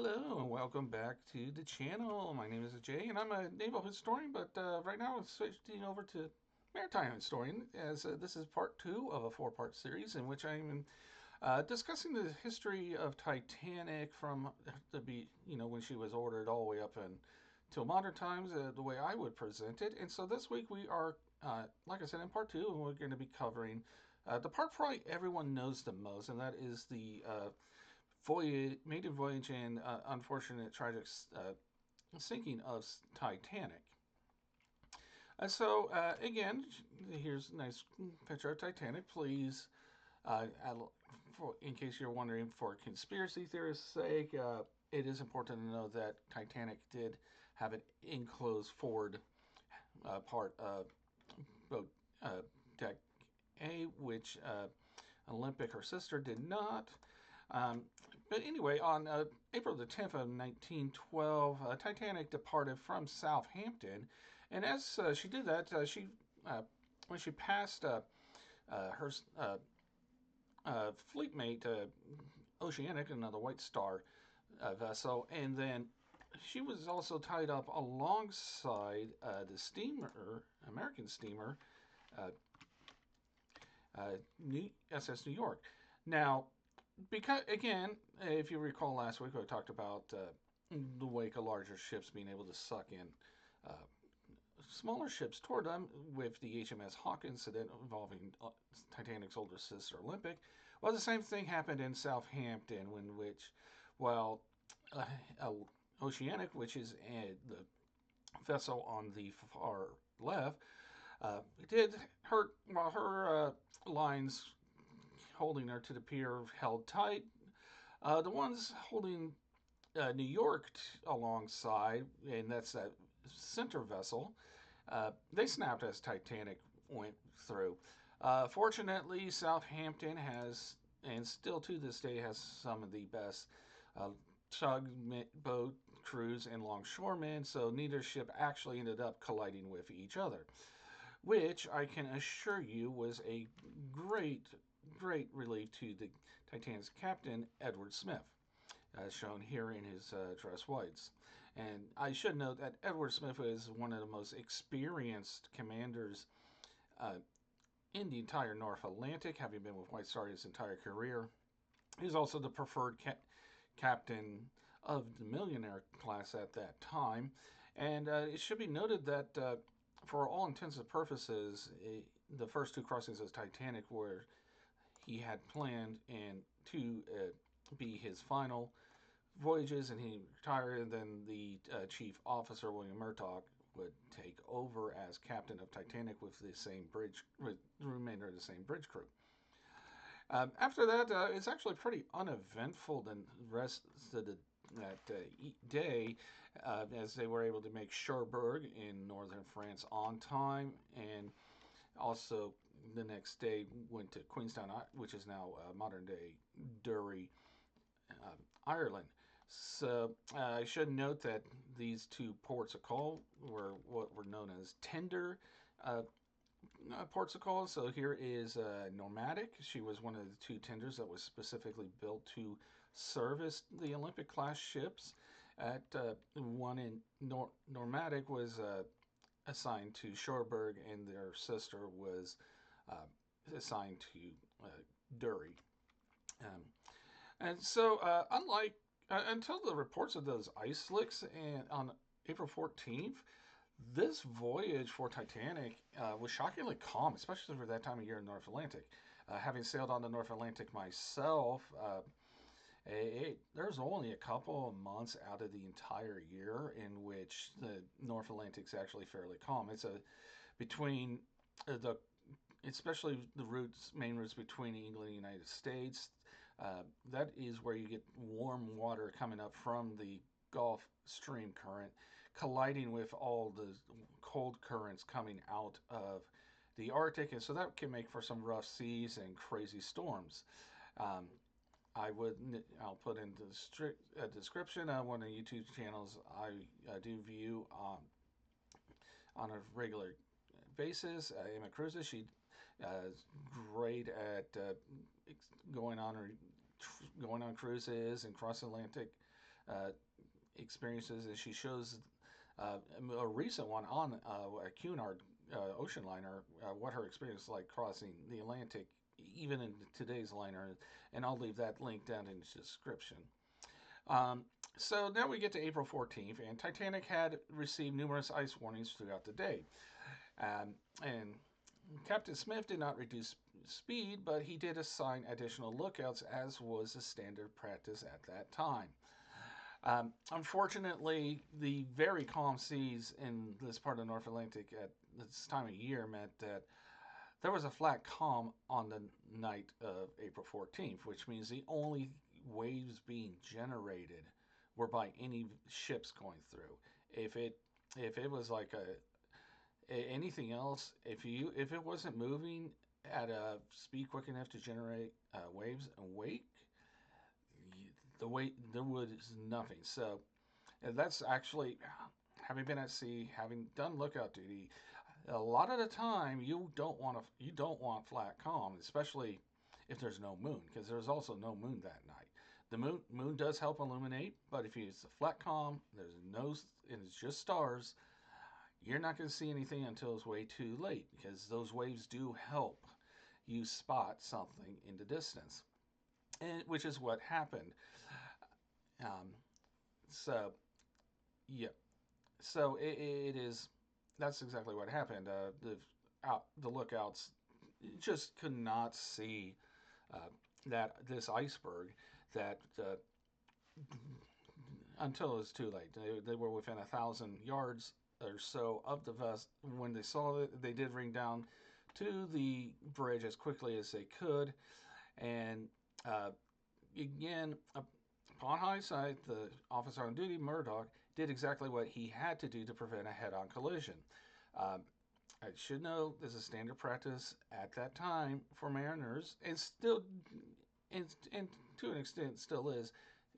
Hello and welcome back to the channel. My name is Jay and I'm a naval historian, but right now I'm switching over to maritime historian as this is part two of a four-part series in which I'm discussing the history of Titanic from when she was ordered all the way up until modern times, the way I would present it. And so this week we are, like I said, in part two, and we're going to be covering the part probably everyone knows the most, and that is the voyage, maiden voyage, and unfortunate tragic sinking of Titanic. Again, here's a nice picture of Titanic. Please, in case you're wondering, for conspiracy theorists' sake, it is important to know that Titanic did have an enclosed forward part of boat deck A, which Olympic, her sister, did not. Um, but anyway, on April the 10th of 1912, Titanic departed from Southampton, and as she did that, when she passed her fleet mate, Oceanic, another White Star vessel, and then she was also tied up alongside the steamer, American steamer, uh, SS New York. Now, because again, if you recall last week, we talked about the wake of larger ships being able to suck in uh, smaller ships toward them with the HMS Hawk incident involving Titanic's older sister Olympic. Well, the same thing happened in Southampton, when which, well, uh, uh, Oceanic, which is the vessel on the far left, did hurt while her lines holding her to the pier held tight. The ones holding New York alongside, and that's that center vessel, they snapped as Titanic went through. Fortunately, Southampton has, and still to this day, has some of the best uh, tugboat crews and longshoremen, so neither ship actually ended up colliding with each other, which I can assure you was a great, great relief to the Titanic's captain, Edward Smith, as shown here in his dress whites. And I should note that Edward Smith is one of the most experienced commanders uh, in the entire North Atlantic, having been with White Star his entire career. He's also the preferred captain of the millionaire class at that time. And it should be noted that for all intents and purposes, the first two crossings of Titanic were he had planned and to be his final voyages, and he retired. And then the chief officer, William Murtaugh, would take over as captain of Titanic with the remainder of the same bridge crew. After that, it's actually pretty uneventful the rest of that day, as they were able to make Cherbourg in northern France on time, and also the next day went to Queenstown, which is now modern day Derry, Ireland. So I should note that these two ports of call were what were known as tender uh, ports of call. So here is Normatic. She was one of the two tenders that was specifically built to service the Olympic class ships. At one in Normatic was assigned to Cherbourg, and their sister was uh, assigned to Derry. Um, unlike until the reports of those ice slicks and on April 14th, this voyage for Titanic was shockingly calm, especially for that time of year in North Atlantic. Having sailed on the North Atlantic myself, there's only a couple of months out of the entire year in which the North Atlantic's actually fairly calm. It's a between the especially the main routes between England and the United States. That is where you get warm water coming up from the Gulf Stream current, colliding with all the cold currents coming out of the Arctic, and so that can make for some rough seas and crazy storms. Um, I'll put in the description one of the YouTube channels I do view on a regular basis. Emma Cruises, she is great at going on cruises and cross Atlantic uh, experiences, and she shows uh, a recent one on a Cunard ocean liner, what her experience like crossing the Atlantic, even in today's liner, and I'll leave that link down in the description. Um, so now we get to April 14th, and Titanic had received numerous ice warnings throughout the day. And Captain Smith did not reduce speed, but he did assign additional lookouts, as was the standard practice at that time. Unfortunately, the very calm seas in this part of the North Atlantic at this time of year meant that there was a flat calm on the night of April 14th, which means the only waves being generated were by any ships going through. If it was like anything else, if it wasn't moving at a speed quick enough to generate waves and wake, the weight there was nothing. So that's actually, having been at sea, having done lookout duty, a lot of the time you don't want flat calm, especially if there's no moon, because there's also no moon that night. The moon does help illuminate, but if it's a flat calm, there's no and it's just stars, you're not going to see anything until it's way too late, because those waves do help you spot something in the distance, and which is what happened. Um, so yeah, so it is. That's exactly what happened. The lookouts just could not see uh, that this iceberg that until it was too late. They were within 1,000 yards or so of the vessel. When they saw it, they did ring down to the bridge as quickly as they could. And uh, again, upon hindsight, the officer on duty, Murdoch, did exactly what he had to do to prevent a head on collision. Um, I should know this is standard practice at that time for mariners, and still, and to an extent, still is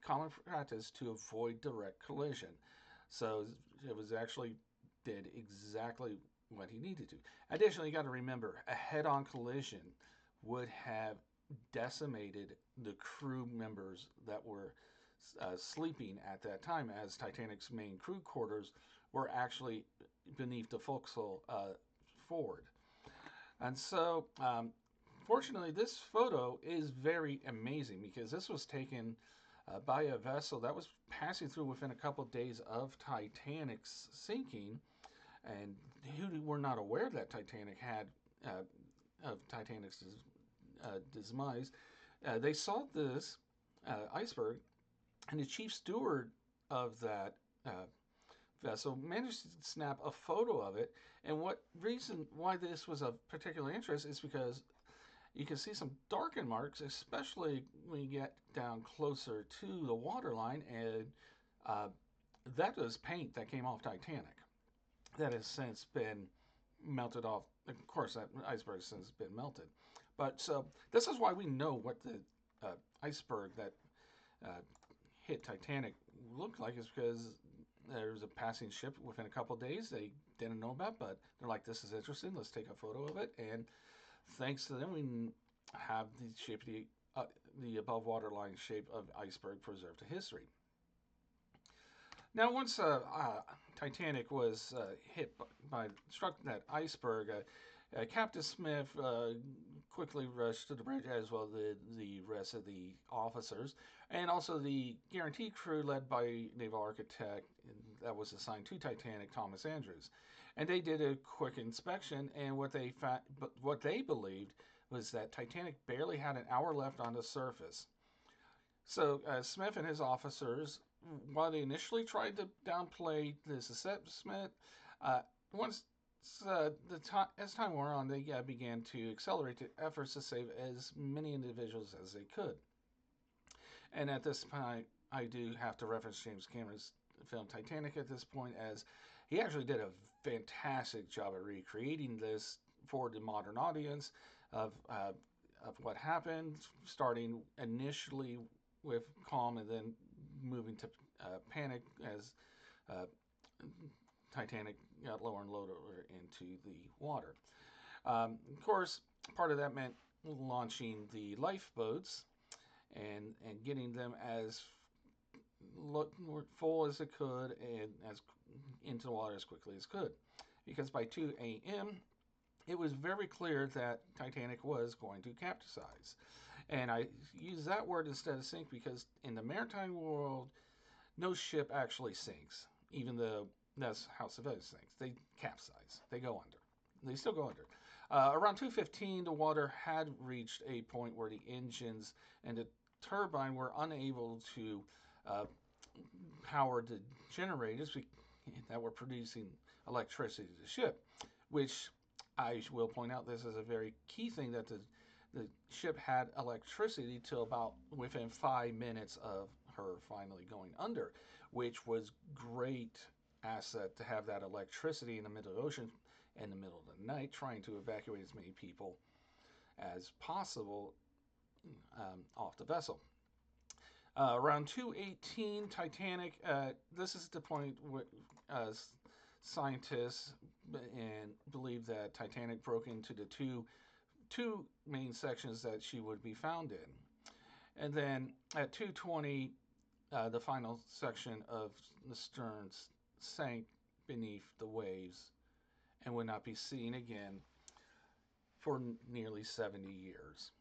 common practice to avoid direct collision. So it was actually did exactly what he needed to. Additionally, you got to remember a head-on collision would have decimated the crew members that were sleeping at that time, as Titanic's main crew quarters were actually beneath the forecastle forward. And so, fortunately, this photo is very amazing because this was taken by a vessel that was passing through within a couple of days of Titanic's sinking, and who were not aware that Titanic had of Titanic's demise. They saw this iceberg, and the chief steward of that vessel managed to snap a photo of it. And what reason why this was of particular interest is because you can see some darkened marks, especially when you get down closer to the waterline, and uh, that was paint that came off Titanic that has since been melted off. Of course, that iceberg has since been melted. But so this is why we know what the iceberg that uh, hit Titanic looked like, is because there was a passing ship within a couple of days they didn't know about, but they're like, this is interesting, let's take a photo of it. And thanks to them, we have the shape of the above waterline shape of iceberg preserved to history. Now, once Titanic was hit by struck that iceberg, Captain Smith quickly rushed to the bridge, as well the rest of the officers, and also the guarantee crew led by naval architect that was assigned to Titanic, Thomas Andrews. And they did a quick inspection, and what they believed was that Titanic barely had an hour left on the surface. So Smith and his officers, while they initially tried to downplay this assessment, uh, once as time wore on, they began to accelerate the efforts to save as many individuals as they could. And at this point, I do have to reference James Cameron's film Titanic at this point, as he actually did a fantastic job at recreating this for the modern audience of what happened, starting initially with calm and then moving to panic as uh, Titanic got lower and lower into the water. Of course, part of that meant launching the lifeboats and getting them as full as it could and as into the water as quickly as could, because by 2 a.m. it was very clear that Titanic was going to capsize. And I use that word instead of sink because in the maritime world, no ship actually sinks, even though that's how civilians sink. They capsize. They go under. They still go under. Around 2:15, the water had reached a point where the engines and the turbine were unable to uh, power the generators that were producing electricity to the ship, which I will point out this is a very key thing that the ship had electricity till about within 5 minutes of her finally going under, which was great asset to have that electricity in the middle of the ocean in the middle of the night trying to evacuate as many people as possible off the vessel. Around 2:18, Titanic. This is the point where scientists and believe that Titanic broke into the two main sections that she would be found in, and then at 2:20, the final section of the stern sank beneath the waves and would not be seen again for nearly 70 years.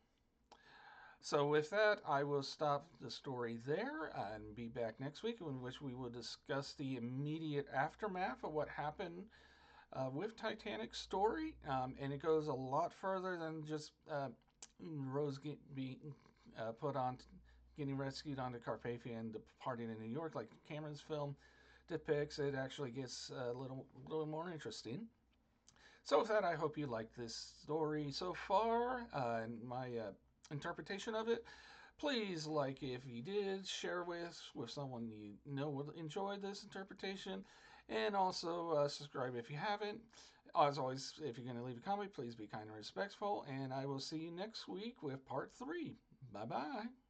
So, with that, I will stop the story there and be back next week, in which we will discuss the immediate aftermath of what happened with Titanic's story. And it goes a lot further than just Rose being put on, getting rescued onto Carpathia and departing to New York, like Cameron's film depicts. It actually gets a little more interesting. So, with that, I hope you like this story so far and my interpretation of it. Please like if you did, share with someone you know would enjoy this interpretation, and also subscribe if you haven't. As always, if you're going to leave a comment, please be kind and respectful, and I will see you next week with part 3. Bye bye.